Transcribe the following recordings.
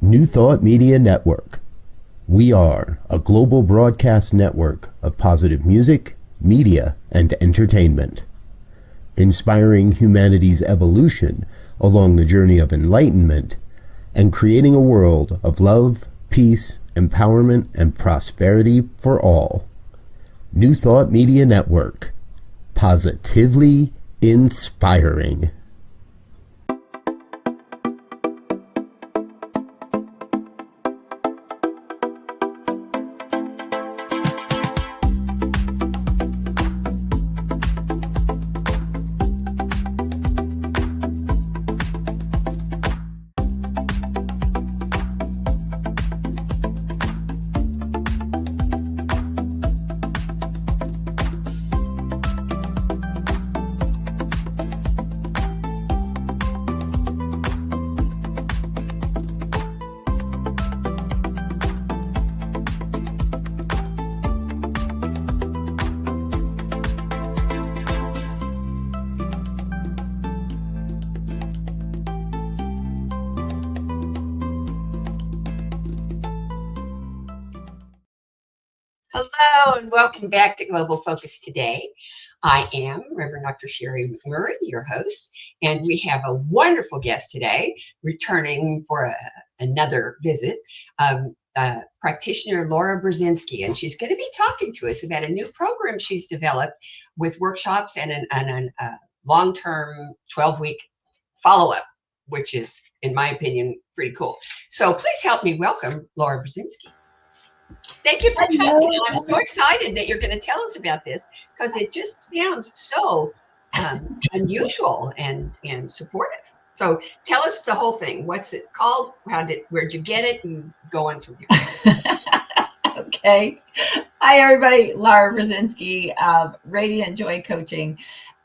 New Thought Media Network. We are a global broadcast network of positive music, media, and entertainment, inspiring humanity's evolution along the journey of enlightenment and creating a world of love, peace, empowerment, and prosperity for all. New Thought Media Network. Positively inspiring. Hello and welcome back to Global Focus Today. I am Reverend Dr. Sharri McMurray, your host, and we have a wonderful guest today, returning for another visit, practitioner Lara Brzezinski, and she's going to be talking to us about a new program she's developed with workshops and a long-term 12-week follow-up, which is, in my opinion, pretty cool. So please help me welcome Lara Brzezinski. Thank you for coming. I'm so excited that you're going to tell us about this because it just sounds so unusual and supportive. So tell us the whole thing. What's it called? Where'd you get it? And go on from here. Okay. Hi, everybody. Lara Brzezinski of Radiant Joy Coaching.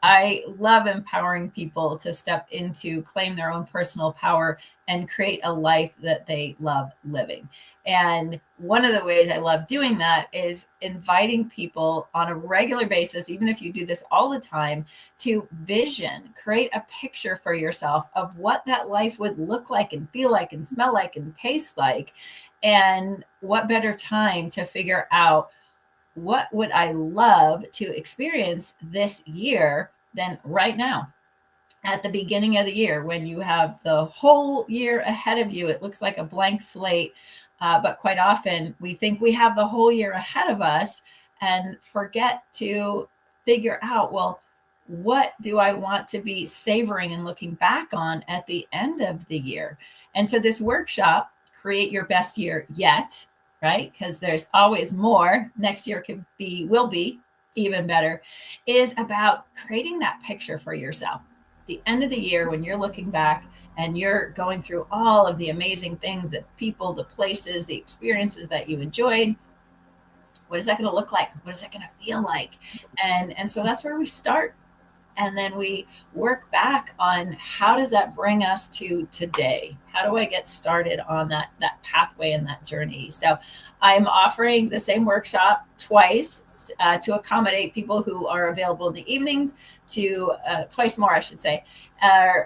I love empowering people to step into, claim their own personal power, and create a life that they love living. And one of the ways I love doing that is inviting people on a regular basis, even if you do this all the time, to create a picture for yourself of what that life would look like and feel like and smell like and taste like. And what better time to figure out what would I love to experience this year than right now? At the beginning of the year, when you have the whole year ahead of you, it looks like a blank slate. But quite often we think we have the whole year ahead of us and forget to figure out, well, what do I want to be savoring and looking back on at the end of the year? And so this workshop, Create Your Best Year Yet, right? Because there's always more. Next year will be even better, is about creating that picture for yourself. The end of the year, when you're looking back and you're going through all of the amazing things, that people, the places, the experiences that you enjoyed, what is that going to look like? What is that going to feel like? And so that's where we start. And then we work back on how does that bring us to today? How do I get started on that pathway and that journey? So I'm offering the same workshop twice to accommodate people who are available in the evenings, to twice more, I should say,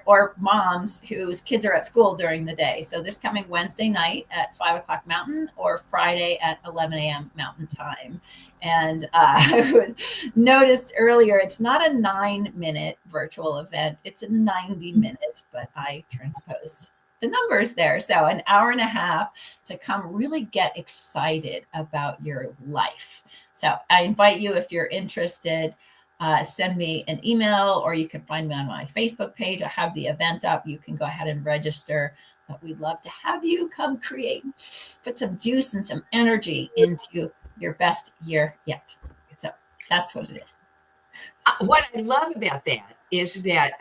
or moms whose kids are at school during the day. So this coming Wednesday night at 5 o'clock Mountain, or Friday at 11 a.m. Mountain time. And I noticed earlier, it's not a 9-minute virtual event. It's a 90-minute, but I transposed the numbers there. So an hour and a half to come really get excited about your life. So I invite you, if you're interested, send me an email, or you can find me on my Facebook page. I have the event up. You can go ahead and register. But we'd love to have you come put some juice and some energy into your best year yet. So that's what it is. What I love about that is that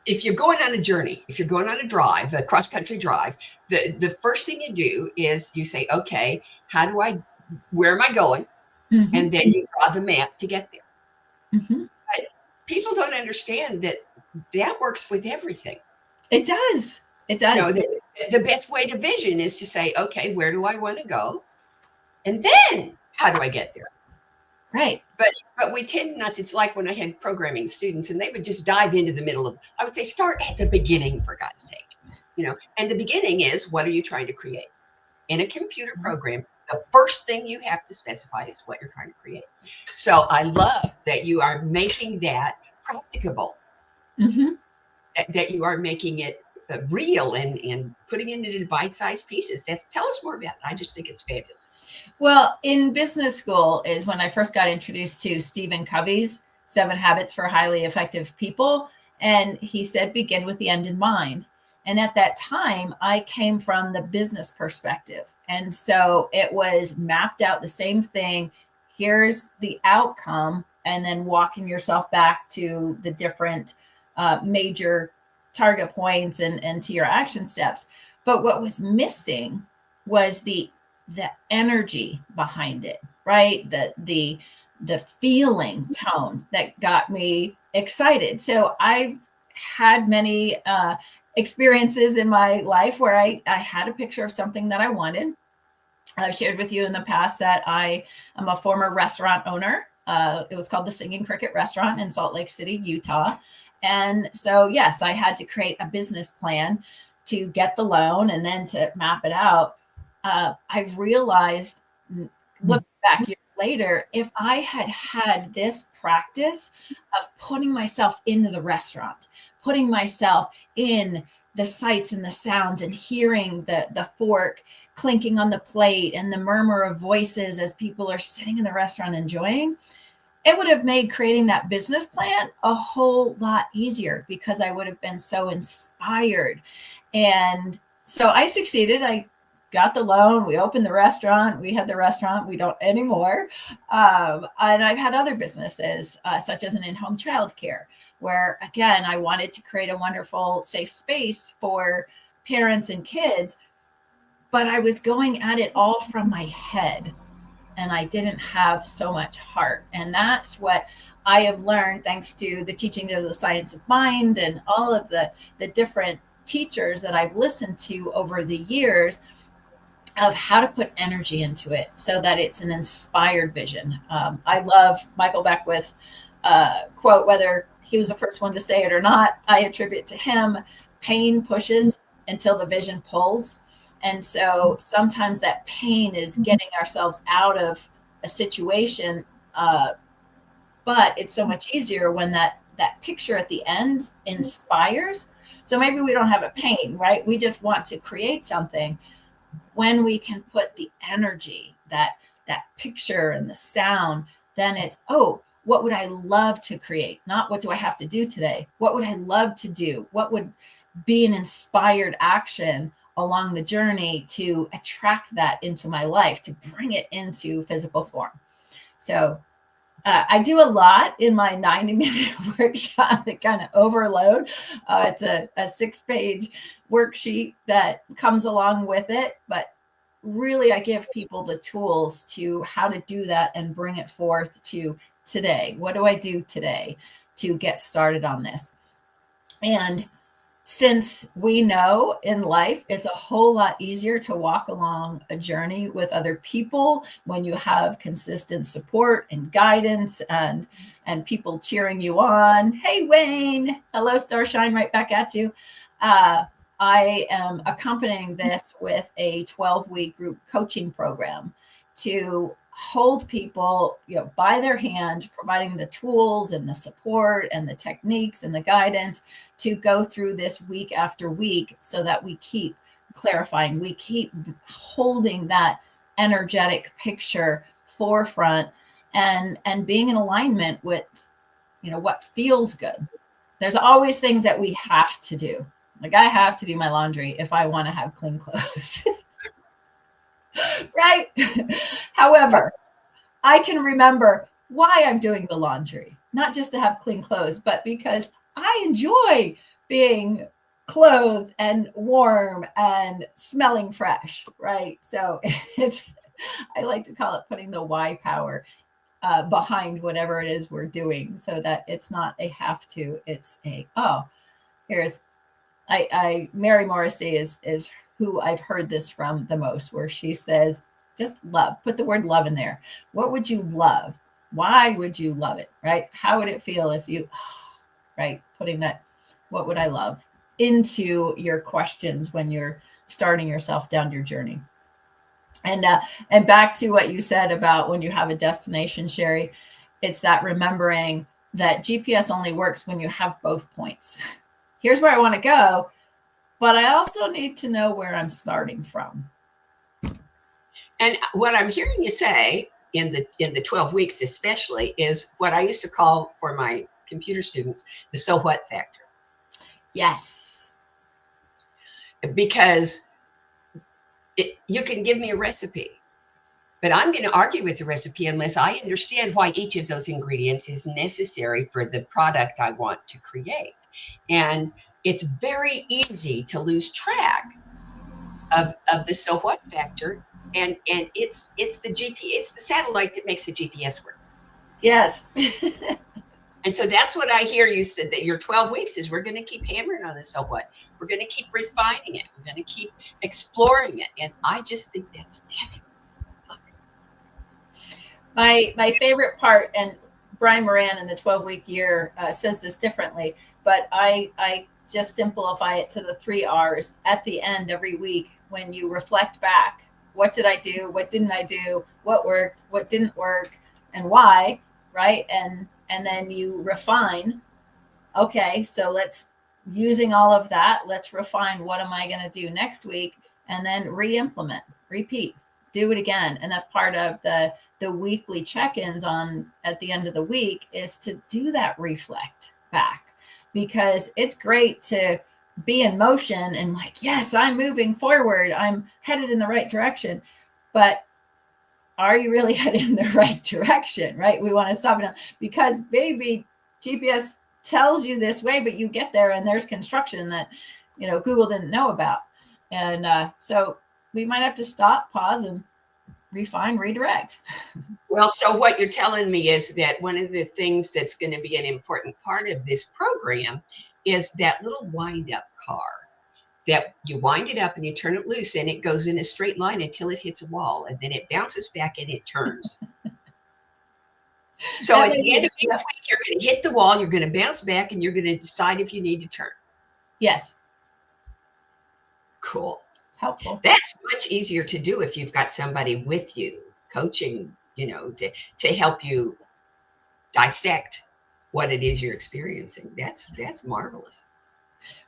if you're going on a journey, if you're going on a drive, a cross-country drive, the first thing you do is you say, okay, where am I going? Mm-hmm. And then you draw the map to get there. Mm-hmm. But people don't understand that works with everything. It does. It does. The best way to vision is to say, okay, where do I want to go? And then how do I get there? Right. But we tend not to. It's like when I had programming students and they would just dive into the middle of, I would say, start at the beginning, for God's sake. And the beginning is, what are you trying to create? In a computer program, the first thing you have to specify is what you're trying to create. So I love that you are making that practicable, that you are making it real and putting it into bite-sized pieces. Tell us more about it. I just think it's fabulous. Well, in business school is when I first got introduced to Stephen Covey's 7 Habits for Highly Effective People. And he said, begin with the end in mind. And at that time, I came from the business perspective. And so it was mapped out the same thing. Here's the outcome, and then walking yourself back to the different major target points and to your action steps. But what was missing was the energy behind it, right? The feeling tone that got me excited. So I've had many experiences in my life where I had a picture of something that I wanted. I've shared with you in the past that I am a former restaurant owner. It was called the Singing Cricket Restaurant in Salt Lake City, Utah. And so, yes, I had to create a business plan to get the loan and then to map it out. I've realized, looking back years later, if I had had this practice of putting myself into the restaurant, putting myself in the sights and the sounds and hearing the fork clinking on the plate and the murmur of voices as people are sitting in the restaurant enjoying, it would have made creating that business plan a whole lot easier because I would have been so inspired. And so I succeeded. I got the loan. We opened the restaurant. We had the restaurant. We don't anymore. And I've had other businesses, such as an in-home childcare, where, again, I wanted to create a wonderful, safe space for parents and kids, but I was going at it all from my head. And I didn't have so much heart. And that's what I have learned thanks to the teaching of the science of mind and all of the different teachers that I've listened to over the years of how to put energy into it so that it's an inspired vision. I love Michael Beckwith's quote, whether he was the first one to say it or not, I attribute to him, pain pushes until the vision pulls. And so sometimes that pain is getting ourselves out of a situation, but it's so much easier when that picture at the end inspires. So maybe we don't have a pain, right? We just want to create something. When we can put the energy, that picture and the sound, then it's, oh, what would I love to create? Not what do I have to do today? What would I love to do? What would be an inspired action along the journey to attract that into my life, to bring it into physical form? So I do a lot in my 90-minute workshop that kind of overload. It's a 6-page worksheet that comes along with it, but really I give people the tools to how to do that and bring it forth to today. What do I do today to get started on this? And since we know in life, it's a whole lot easier to walk along a journey with other people when you have consistent support and guidance and people cheering you on. Hey, Wayne. Hello, Starshine, right back at you. I am accompanying this with a 12-week group coaching program to hold people, by their hand, providing the tools and the support and the techniques and the guidance to go through this week after week so that we keep clarifying, we keep holding that energetic picture forefront and being in alignment with, what feels good. There's always things that we have to do. Like I have to do my laundry if I want to have clean clothes. Right? However, I can remember why I'm doing the laundry, not just to have clean clothes, but because I enjoy being clothed and warm and smelling fresh, right? So I like to call it putting the why power behind whatever it is we're doing so that it's not a have to, it's Mary Morrissey is who I've heard this from the most, where she says, just love, put the word love in there. What would you love? Why would you love it, right? How would it feel if you, right? Putting that, what would I love? into your questions when you're starting yourself down your journey. And back to what you said about when you have a destination, Sharri, it's that remembering that GPS only works when you have both points. Here's where I want to go, but I also need to know where I'm starting from. And what I'm hearing you say in the 12 weeks especially is what I used to call for my computer students the so what factor. Yes. Because you can give me a recipe, but I'm going to argue with the recipe unless I understand why each of those ingredients is necessary for the product I want to create. And it's very easy to lose track of the so what factor. And it's the it's the satellite that makes the GPS work. Yes. And so that's what I hear you said, that your 12 weeks is we're going to keep hammering on the so what. We're going to keep refining it. We're going to keep exploring it. And I just think that's fabulous. My favorite part, and Brian Moran in the 12-week year says this differently, but I just simplify it to the 3 R's at the end every week when you reflect back. What did I do? What didn't I do? What worked? What didn't work? And why? Right? And then you refine. Okay, so using all of that, let's refine what am I going to do next week, and then re-implement, repeat, do it again. And that's part of the weekly check-ins at the end of the week, is to do that reflect back, because it's great to be in motion and like, yes, I'm moving forward. I'm headed in the right direction. But are you really headed in the right direction, right? We want to stop it, because maybe GPS tells you this way, but you get there and there's construction that, Google didn't know about. And so we might have to stop, pause, and refine, redirect. Well, so what you're telling me is that one of the things that's going to be an important part of this program is that little wind-up car, that you wind it up and you turn it loose and it goes in a straight line until it hits a wall, and then it bounces back and it turns. So at the end of each week, you're going to hit the wall, you're going to bounce back, and you're going to decide if you need to turn. Yes. Cool. It's helpful. That's much easier to do if you've got somebody with you coaching, to help you dissect what it is you're experiencing. That's marvelous.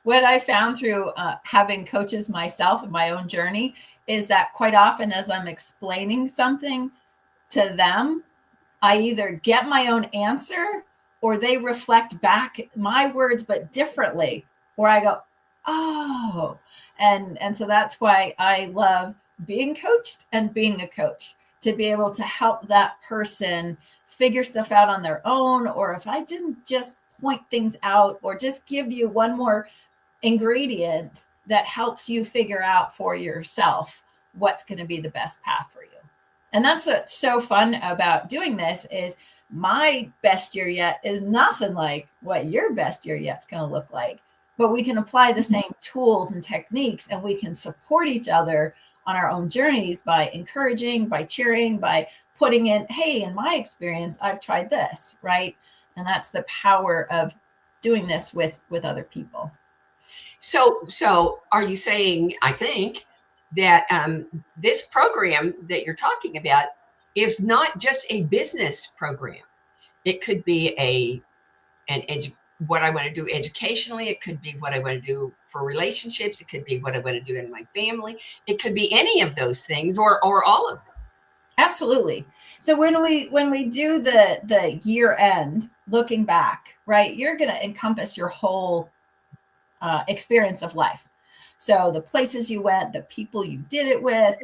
What I found through having coaches myself in my own journey is that quite often as I'm explaining something to them, I either get my own answer or they reflect back my words, but differently, or I go, oh, and so that's why I love being coached and being a coach, to be able to help that person figure stuff out on their own, or if I didn't just point things out or just give you one more ingredient that helps you figure out for yourself what's going to be the best path for you. And that's what's so fun about doing this, is my best year yet is nothing like what your best year yet's going to look like, but we can apply the same tools and techniques, and we can support each other on our own journeys by encouraging, by cheering, by putting in, hey, in my experience, I've tried this, right? And that's the power of doing this with other people. So are you saying, I think, that this program that you're talking about is not just a business program? It could be what I want to do educationally. It could be what I want to do for relationships. It could be what I want to do in my family. It could be any of those things, or all of them. Absolutely. So when we do the year end, looking back, right, you're going to encompass your whole experience of life. So the places you went, the people you did it with,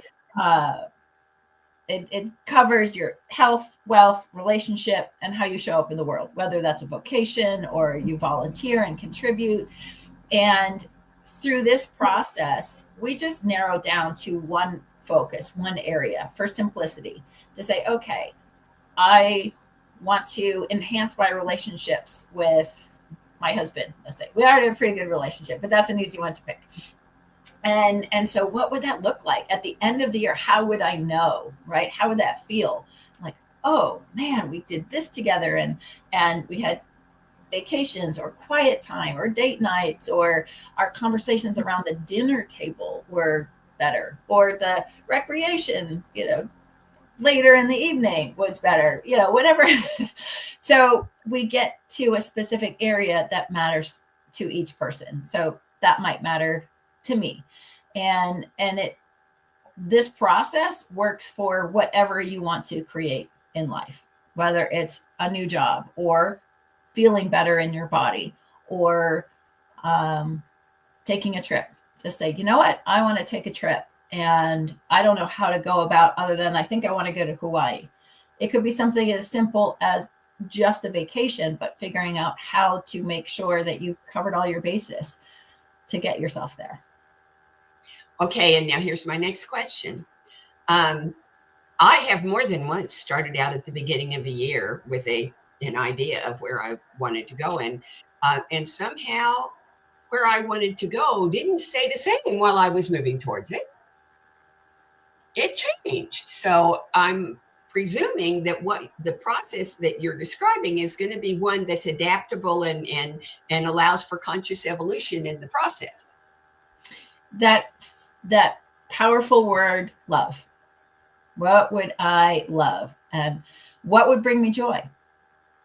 it covers your health, wealth, relationship, and how you show up in the world, whether that's a vocation or you volunteer and contribute. And through this process, we just narrow down to one focus, one area, for simplicity, to say, okay, I want to enhance my relationships with my husband. Let's say we already have a pretty good relationship, but that's an easy one to pick. And so what would that look like at the end of the year? How would I know, right? How would that feel? Like, oh man, we did this together, and we had vacations or quiet time or date nights, or our conversations around the dinner table were better, or the recreation, later in the evening was better, whatever. So we get to a specific area that matters to each person. So that might matter to me. And this process works for whatever you want to create in life, whether it's a new job or feeling better in your body, or taking a trip. Just say, you know what, I want to take a trip and I don't know how to go about other than I think I want to go to Hawaii. It could be something as simple as just a vacation, but figuring out how to make sure that you've covered all your bases to get yourself there. Okay, and now here's my next question. I have more than once started out at the beginning of the year with an idea of where I wanted to go, and somehow where I wanted to go didn't stay the same while I was moving towards it. It changed. So I'm presuming that what the process that you're describing is going to be one that's adaptable and allows for conscious evolution in the process. That powerful word, love. What would I love? And what would bring me joy,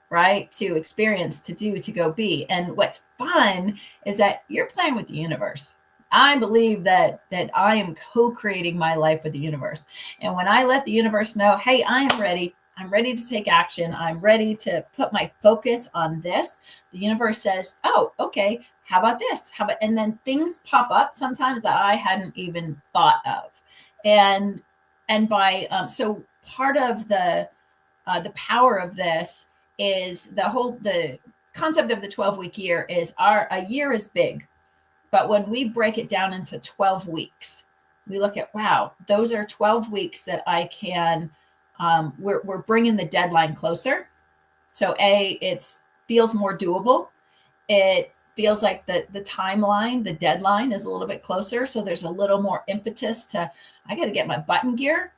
right? To experience, to do, to go be. And what's fun is that you're playing with the universe. I believe that I am co-creating my life with the universe. And when I let the universe know, hey, I am ready. I'm ready to take action. I'm ready to put my focus on this. The universe says, oh, okay, how about this? And then things pop up sometimes that I hadn't even thought of. And by, so part of the power of this is the concept of the 12-week year is a year is big. But when we break it down into 12 weeks, we look at, wow, those are 12 weeks that I can, we're bringing the deadline closer. So it feels more doable. It feels like the timeline, the deadline is a little bit closer. So there's a little more impetus to, I got to get my butt in gear.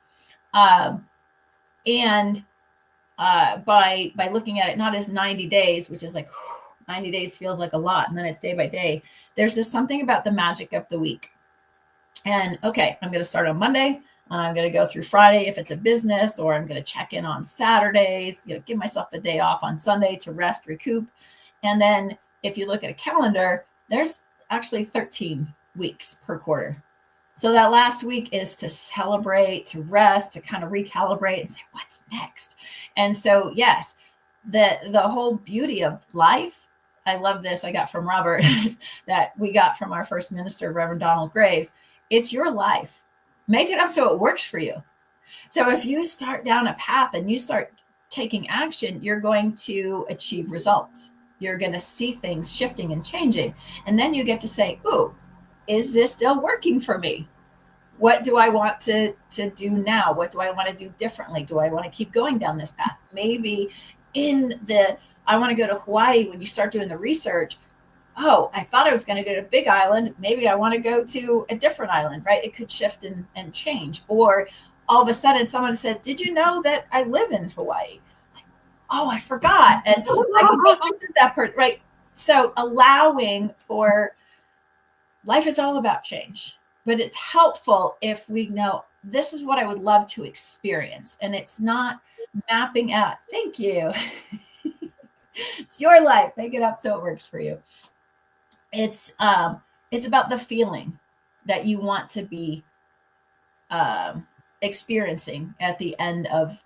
And by looking at it, not as 90 days, which is like 90 days feels like a lot. And then it's day by day. There's just something about the magic of the week. And okay, I'm going to start on Monday and I'm going to go through Friday if it's a business, or I'm going to check in on Saturdays, give myself a day off on Sunday to rest, recoup. And then if you look at a calendar, there's actually 13 weeks per quarter. So that last week is to celebrate, to rest, to kind of recalibrate and say, what's next? And so, yes, the whole beauty of life, I love this. I got from Robert that we got from our first minister, Reverend Donald Graves. It's your life. Make it up so it works for you. So if you start down a path and you start taking action, you're going to achieve results. You're going to see things shifting and changing. And then you get to say, ooh, is this still working for me? What do I want to do now? What do I want to do differently? Do I want to keep going down this path? Maybe I want to go to Hawaii. When you start doing the research, oh, I thought I was going to go to Big Island. Maybe I want to go to a different island, right? It could shift and change. Or all of a sudden someone says, did you know that I live in Hawaii? Like, oh, I forgot. And I can visit that person, right? So allowing for life is all about change, but it's helpful if we know this is what I would love to experience. And it's not mapping out. Thank you. It's your life. Make it up so it works for you. It's about the feeling that you want to be experiencing at the end of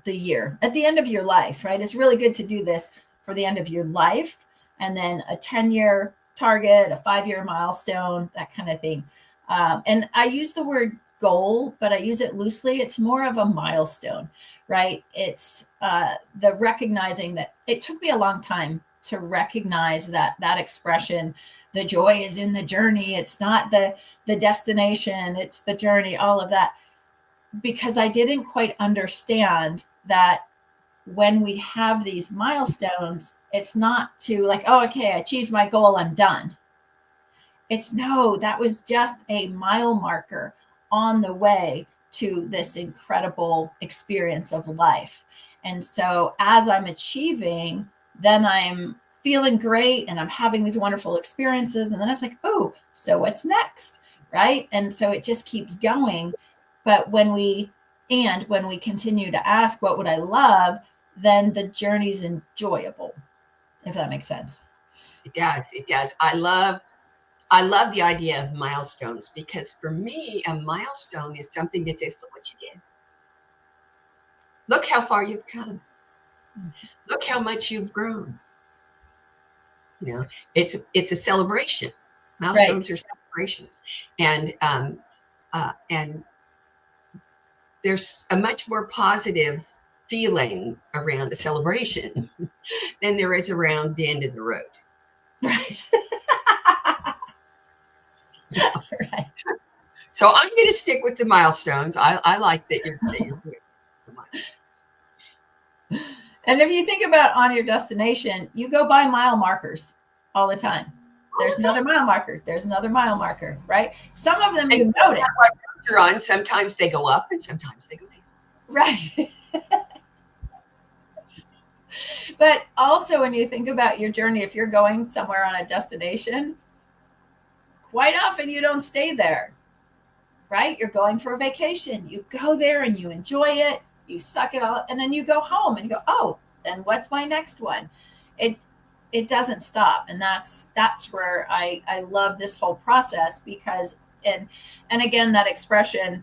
the year, at the end of your life, right? It's really good to do this for the end of your life, and then a 10-year target, a 5-year milestone, that kind of thing. And I use the word goal, but I use it loosely. It's more of a milestone, right? It's the recognizing that it took me a long time to recognize that expression, the joy is in the journey. It's not the destination, it's the journey, all of that, because I didn't quite understand that when we have these milestones, it's not to like, oh, okay, I achieved my goal, I'm done. It's no, that was just a mile marker on the way to this incredible experience of life. And so as I'm achieving then I'm feeling great and I'm having these wonderful experiences. And then it's like, oh, so what's next? Right. And so it just keeps going. But when we continue to ask, what would I love? Then the journey's enjoyable, if that makes sense. It does. It does. I love the idea of milestones, because for me, a milestone is something that says, look what you did. Look how far you've come. Look how much you've grown. You know, it's a celebration. Milestones are celebrations, and there's a much more positive feeling around a celebration than there is around the end of the road. Right. Right. So I'm going to stick with the milestones. I like that you're with the milestones. And if you think about on your destination, you go by mile markers all the time. There's another mile marker. There's another mile marker, right? Some of them you notice. You're on. Sometimes they go up and sometimes they go down. Right. But also when you think about your journey, if you're going somewhere on a destination, quite often you don't stay there, right? You're going for a vacation. You go there and you enjoy it. You suck it all. And then you go home and you go, oh, then what's my next one? It doesn't stop. And that's where I love this whole process, because, and again, that expression,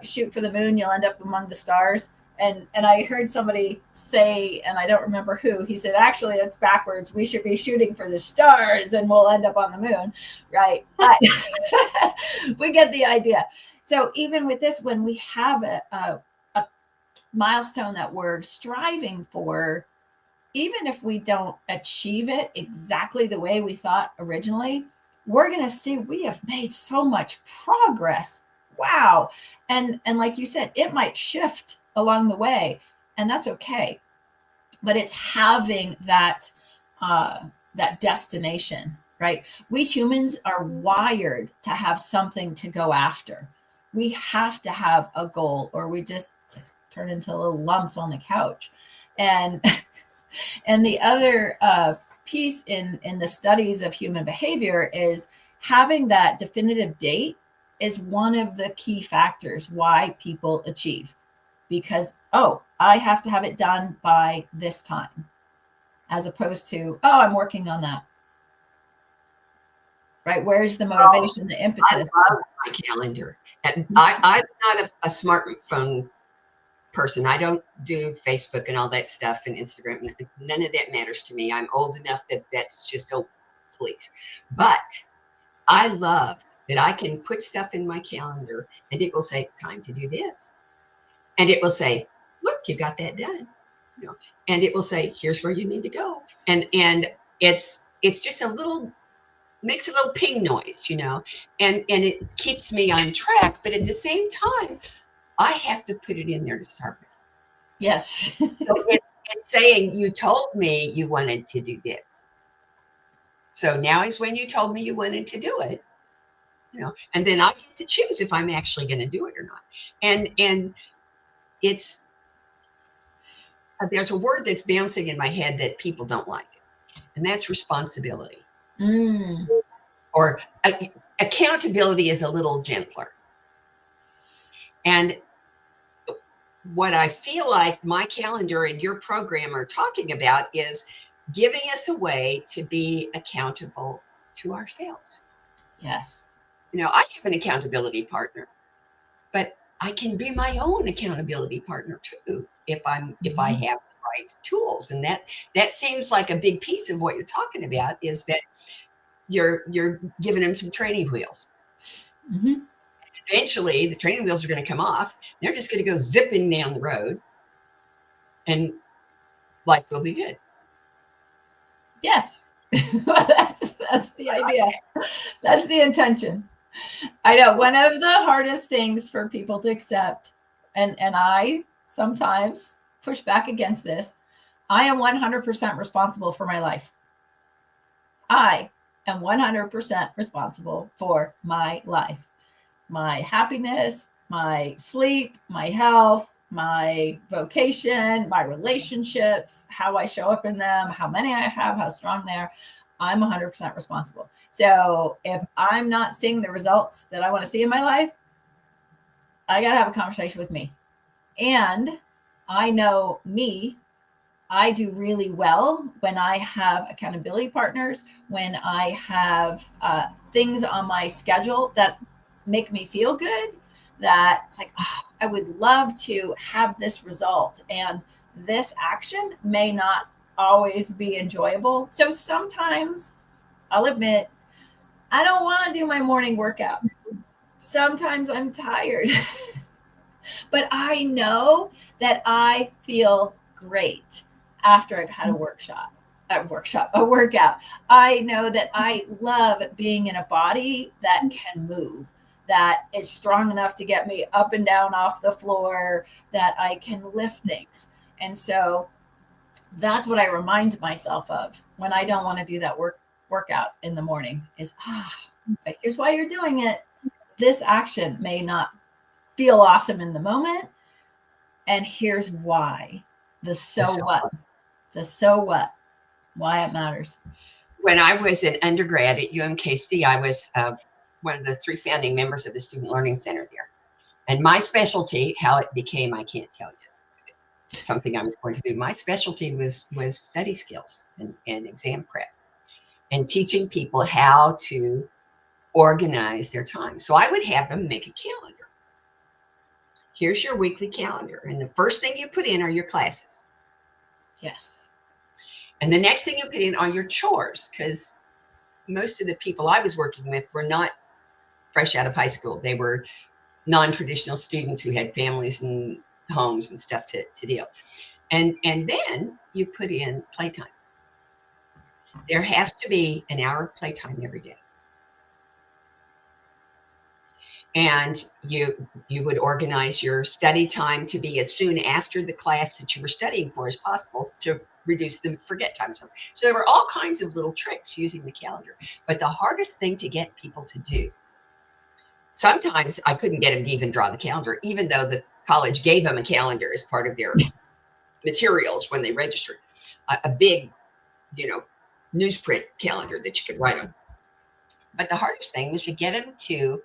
shoot for the moon, you'll end up among the stars. And I heard somebody say, and I don't remember who, he said, actually, that's backwards. We should be shooting for the stars and we'll end up on the moon. Right. But we get the idea. So even with this, when we have a milestone that we're striving for, even if we don't achieve it exactly the way we thought originally, we're going to see we have made so much progress. Wow. And like you said, it might shift along the way, and that's okay. But it's having that destination, right? We humans are wired to have something to go after. We have to have a goal, or we just turn into little lumps on the couch. And the other piece in the studies of human behavior is having that definitive date is one of the key factors why people achieve. Because, oh, I have to have it done by this time, as opposed to, oh, I'm working on that. Right? Where's the motivation, the impetus? I love my calendar. And I'm not a smartphone person. I don't do Facebook and all that stuff and Instagram. None of that matters to me. I'm old enough that that's just, oh, please. But I love that I can put stuff in my calendar and it will say, time to do this. And it will say, look, you got that done. You know, and it will say, here's where you need to go. And it's just makes a little ping noise, you know, and it keeps me on track. But at the same time, I have to put it in there to start with. Yes. So it's saying, you told me you wanted to do this. So now is when you told me you wanted to do it. You know, and then I get to choose if I'm actually going to do it or not. And it's, there's a word that's bouncing in my head that people don't like, and that's responsibility. Or accountability is a little gentler. And what I feel like my calendar and your program are talking about is giving us a way to be accountable to ourselves. Yes. You know, I have an accountability partner, but I can be my own accountability partner too if I have the right tools. And that seems like a big piece of what you're talking about, is that you're giving them some training wheels. Mm-hmm. Eventually, the training wheels are going to come off. They're just going to go zipping down the road, and life will be good. Yes, that's the idea. That's the intention. I know one of the hardest things for people to accept, and I sometimes push back against this. I am 100% responsible for my life. I am 100% responsible for my life, my happiness, my sleep, my health, my vocation, my relationships, how I show up in them, how many I have, how strong they are. I'm 100% responsible. So if I'm not seeing the results that I want to see in my life, I got to have a conversation with me. And I know me, I do really well when I have accountability partners, when I have things on my schedule that make me feel good, that it's like, oh, I would love to have this result. And this action may not always be enjoyable. So sometimes I'll admit, I don't want to do my morning workout. Sometimes I'm tired, but I know that I feel great after I've had a workout. I know that I love being in a body that can move, that is strong enough to get me up and down off the floor, that I can lift things. And so that's what I remind myself of when I don't want to do that workout in the morning is, but here's why you're doing it. This action may not feel awesome in the moment. And here's why. The so what, why it matters. When I was an undergrad at UMKC, I was one of the 3 founding members of the Student Learning Center there. And my specialty, how it became, I can't tell you. Something I was going to do. My specialty was study skills and exam prep and teaching people how to organize their time. So I would have them make a calendar. Here's your weekly calendar. And the first thing you put in are your classes. Yes. And the next thing you put in are your chores, because most of the people I was working with were not fresh out of high school. They were non-traditional students who had families and homes and stuff to deal. And then you put in playtime. There has to be an hour of playtime every day. And you would organize your study time to be as soon after the class that you were studying for as possible to reduce the forget time. So there were all kinds of little tricks using the calendar. But the hardest thing to get people to do, sometimes I couldn't get them to even draw the calendar, even though the college gave them a calendar as part of their materials when they registered, a big, newsprint calendar that you could write on. But the hardest thing was to get them to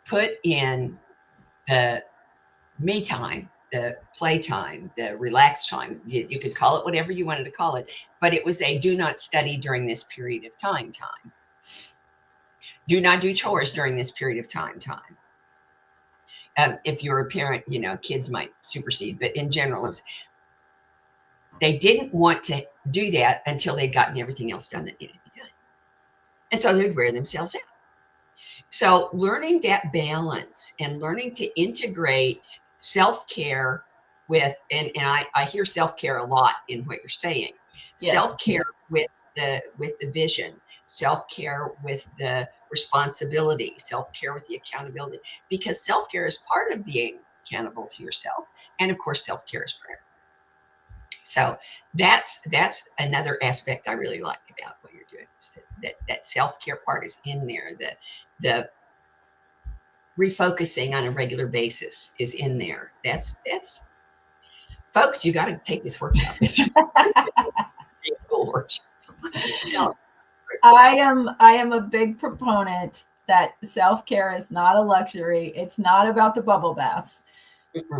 put in the me time, the play time, the relaxed time. You could call it whatever you wanted to call it, but it was a do not study during this period of time. Do not do chores during this period of time. If you're a parent, kids might supersede, but in general, they didn't want to do that until they'd gotten everything else done that needed to be done. And so they'd wear themselves out. So learning that balance and learning to integrate self-care with, and I hear self-care a lot in what you're saying, yes. Self-care with the vision, self-care with the responsibility, self-care with the accountability, because self-care is part of being accountable to yourself. And of course, self-care is prayer. So that's another aspect I really like about what you're doing. That self-care part is in there. The refocusing on a regular basis is in there. That's folks, you got to take this workshop. It's a cool workshop. I am a big proponent that self-care is not a luxury. It's not about the bubble baths.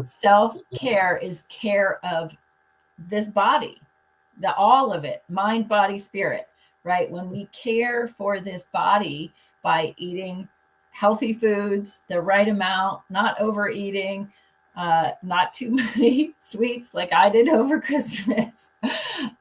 Self-care is care of this body, all of it, mind, body, spirit, right? When we care for this body by eating healthy foods, the right amount, not overeating, not too many sweets like I did over Christmas,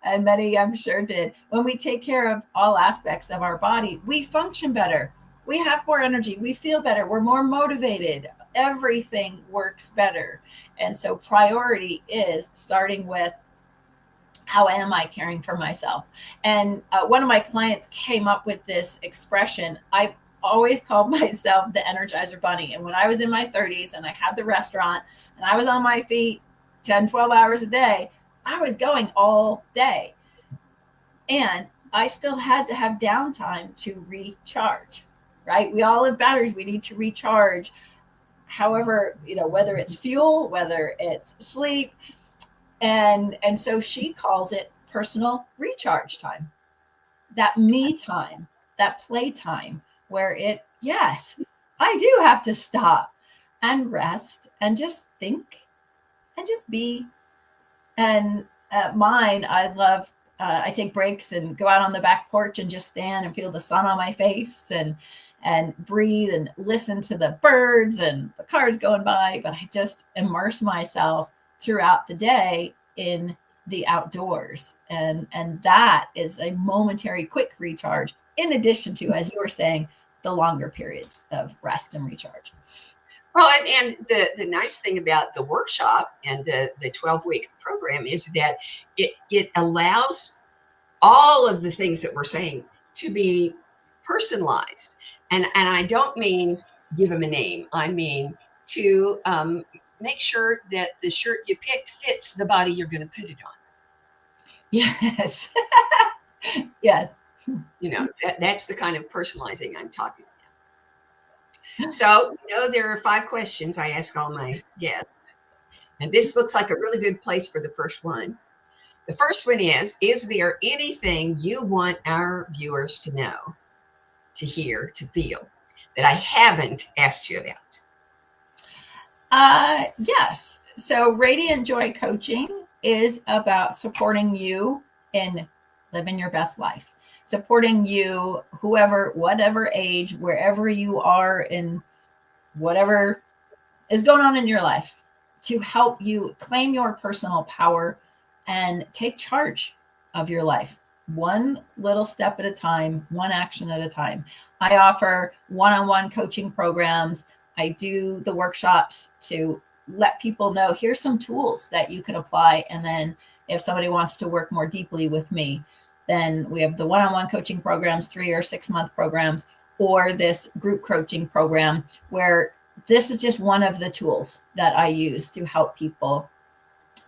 and many I'm sure did. When we take care of all aspects of our body, we function better. We have more energy. We feel better. We're more motivated. Everything works better. And so priority is starting with, how am I caring for myself? And one of my clients came up with this expression. I've always called myself the Energizer Bunny. And when I was in my 30s and I had the restaurant and I was on my feet 10, 12 hours a day, I was going all day. And I still had to have downtime to recharge, right? We all have batteries. We need to recharge. however, whether it's fuel, whether it's sleep. And so she calls it personal recharge time, that me time, that play time, where yes, I do have to stop and rest and just think and just be. And mine, I love, I take breaks and go out on the back porch and just stand and feel the sun on my face and breathe and listen to the birds and the cars going by. But I just immerse myself throughout the day in the outdoors. And that is a momentary quick recharge, in addition to, as you were saying, the longer periods of rest and recharge. Well, and the nice thing about the workshop and the 12-week program is that it allows all of the things that we're saying to be personalized. And I don't mean give them a name. I mean to make sure that the shirt you picked fits the body you're going to put it on. Yes. Yes. That's the kind of personalizing I'm talking about. So, there are 5 questions I ask all my guests. And this looks like a really good place for the first one. The first one is there anything you want our viewers to know, to hear, to feel that I haven't asked you about? Yes. So Radiant Joy Coaching is about supporting you in living your best life, supporting you, whatever age, wherever you are in whatever is going on in your life, to help you claim your personal power and take charge of your life, one little step at a time, one action at a time. I offer one-on-one coaching programs. I do the workshops to let people know, here's some tools that you can apply. And then if somebody wants to work more deeply with me, then we have the one-on-one coaching programs, 3 or 6 month programs, or this group coaching program, where this is just one of the tools that I use to help people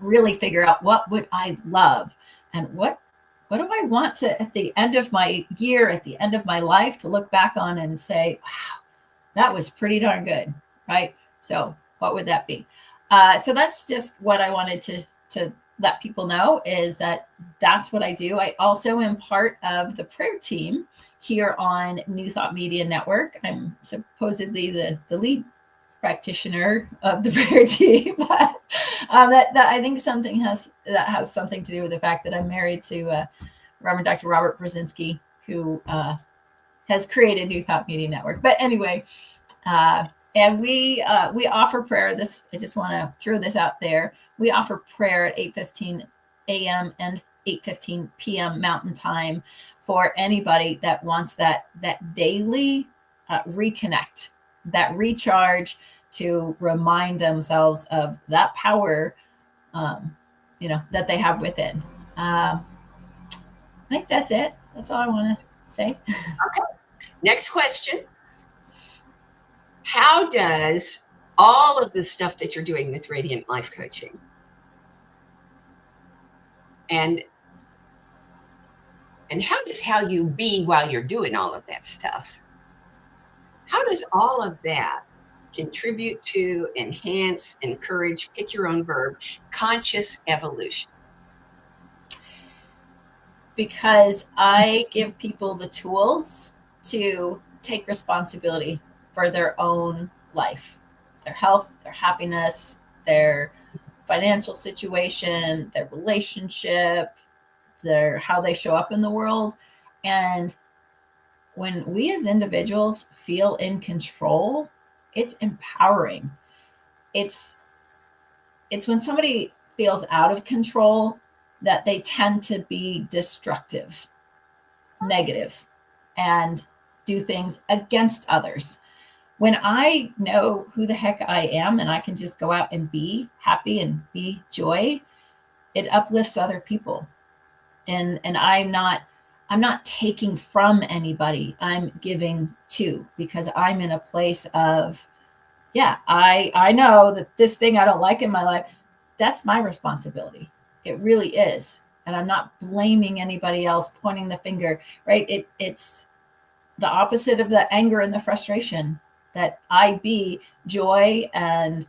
really figure out, what would I love and what do I want to, at the end of my year, at the end of my life, to look back on and say, wow, that was pretty darn good, right? So what would that be? So that's just what I wanted to let people know, is that's what I do. I also am part of the prayer team here on New Thought Media Network. I'm supposedly the lead practitioner of the prayer team, but that I think that has something to do with the fact that I'm married to Reverend Dr. Robert Brzezinski, who has created New Thought Media Network. But anyway, and we offer prayer. I just want to throw this out there. We offer prayer at 8:15 a.m. and 8:15 p.m. Mountain Time for anybody that wants that daily reconnect, that recharge, to remind themselves of that power, that they have within. I think that's it. That's all I want to say. Okay. Next question. How does all of the stuff that you're doing with Radiant Life Coaching and how you be while you're doing all of that stuff, how does all of that contribute to, enhance, encourage, pick your own verb, conscious evolution? Because I give people the tools to take responsibility for their own life, their health, their happiness, their financial situation, their relationship, how they show up in the world. And when we as individuals feel in control, it's empowering. It's when somebody feels out of control that they tend to be destructive, negative, and do things against others. When I know who the heck I am and I can just go out and be happy and be joy, it uplifts other people. And I'm not taking from anybody. I'm giving to, because I'm in a place of, I know that this thing I don't like in my life, that's my responsibility. It really is. And I'm not blaming anybody else, pointing the finger, right? It's the opposite of the anger and the frustration. that I be joy and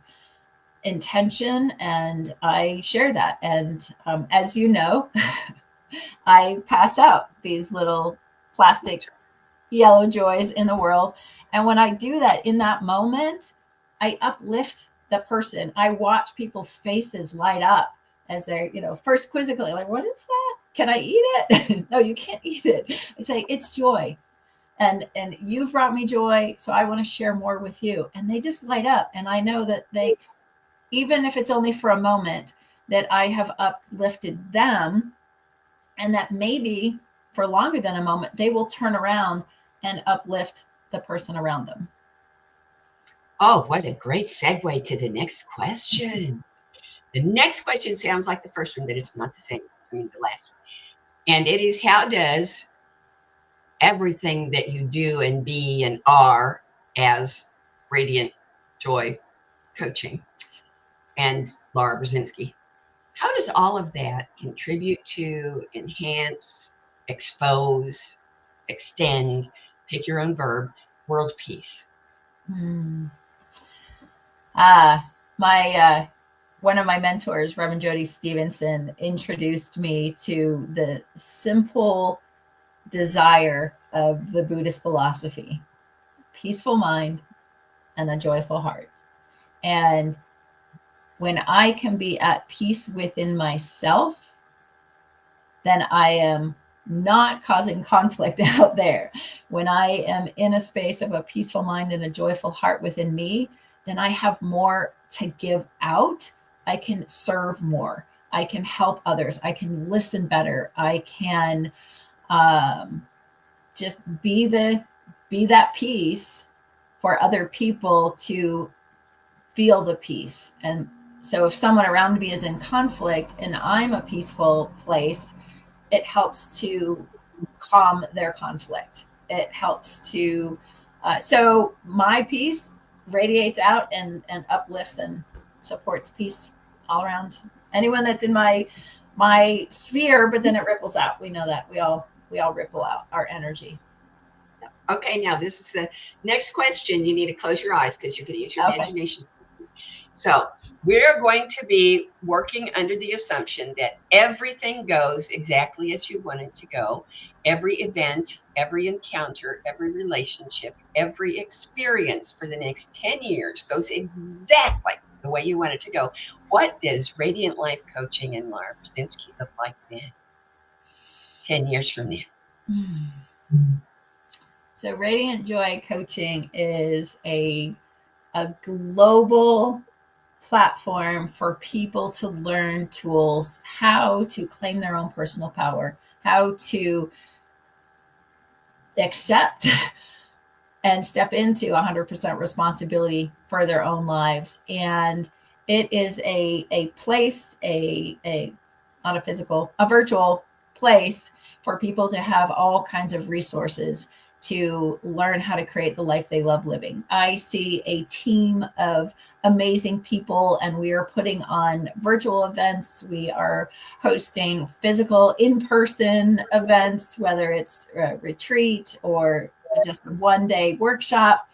intention, and I share that. And as you know, I pass out these little plastic yellow joys in the world. And when I do that in that moment, I uplift the person. I watch people's faces light up as they're, first quizzically, like, what is that? Can I eat it? No, you can't eat it. I say, it's joy. And you've brought me joy, so I want to share more with you. And they just light up. And I know that they, even if it's only for a moment, that I have uplifted them, and that maybe for longer than a moment, they will turn around and uplift the person around them. Oh, what a great segue to the next question. The next question sounds like the first one, but it's not the same. The last one. And it is, how does everything that you do and be and are as Radiant Joy Coaching and Lara Brzezinski, how does all of that contribute to, enhance, expose, extend, pick your own verb, world peace? One of my mentors, Reverend Jody Stevenson, introduced me to the simple desire of the Buddhist philosophy: peaceful mind and a joyful heart. And when I can be at peace within myself, then I am not causing conflict out there. When I am in a space of a peaceful mind and a joyful heart within me, then I have more to give out. I can serve more. I can help others. I can listen better. I can just be that peace for other people to feel the peace. And so if someone around me is in conflict and I'm a peaceful place, it helps to calm their conflict. It helps to, so my peace radiates out and uplifts and supports peace all around anyone that's in my sphere, but then it ripples out. We know that we all ripple out our energy. Okay, now this is the next question. You need to close your eyes because you can use your imagination. So we're going to be working under the assumption that everything goes exactly as you want it to go. Every event, every encounter, every relationship, every experience for the next 10 years goes exactly the way you want it to go. What does Radiant Life Coaching and Lara Brzezinski look like then, 10 years from now? So Radiant Joy Coaching is a global platform for people to learn tools, how to claim their own personal power, how to accept and step into 100% responsibility for their own lives. And it is a place, not a physical, a virtual place for people to have all kinds of resources to learn how to create the life they love living. I see a team of amazing people, and we are putting on virtual events. We are hosting physical in-person events, whether it's a retreat or just a one-day workshop.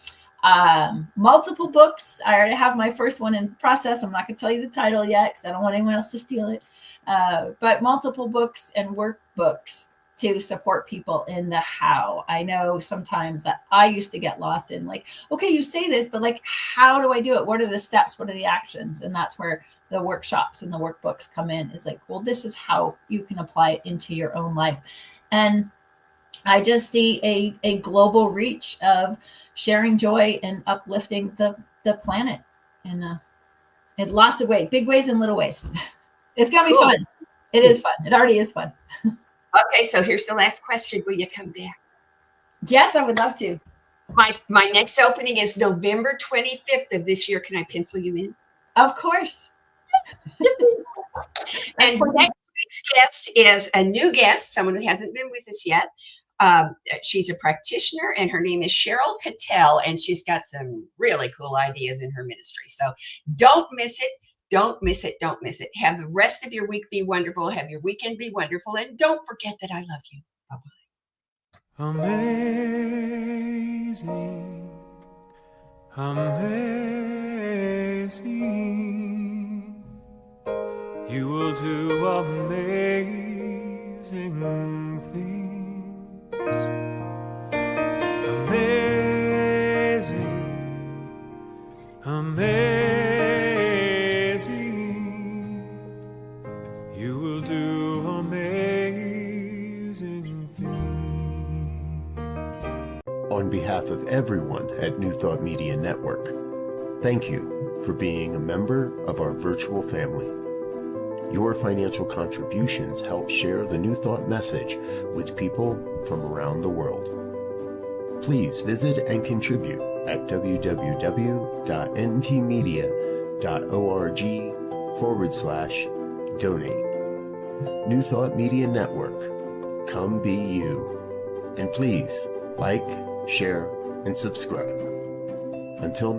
Multiple books. I already have my first one in process. I'm not going to tell you the title yet because I don't want anyone else to steal it. But multiple books and workbooks to support people in the how. I know sometimes that I used to get lost in, like, okay, you say this, but like, how do I do it? What are the steps? What are the actions? And that's where the workshops and the workbooks come in. Is like, well, this is how you can apply it into your own life. And I just see a global reach of sharing joy and uplifting the planet in lots of ways, big ways and little ways. It's gonna be fun. It is fun. It already is fun. Okay, so here's the last question. Will you come back? Yes, I would love to. My next opening is November 25th of this year. Can I pencil you in? Of course. And next week's guest is a new guest, someone who hasn't been with us yet. She's a practitioner, and her name is Cheryl Cattell, and she's got some really cool ideas in her ministry. So don't miss it. Don't miss it. Don't miss it. Have the rest of your week be wonderful. Have your weekend be wonderful. And don't forget that I love you. Bye-bye. Amazing Amazing, you will do amazing things. Amazing, amazing, you will do amazing things. On behalf of everyone at New Thought Media Network, thank you for being a member of our virtual family. Your financial contributions help share the New Thought message with people from around the world. Please visit and contribute at www.ntmedia.org/donate. New Thought Media Network, come be you. And please like, share, and subscribe. Until next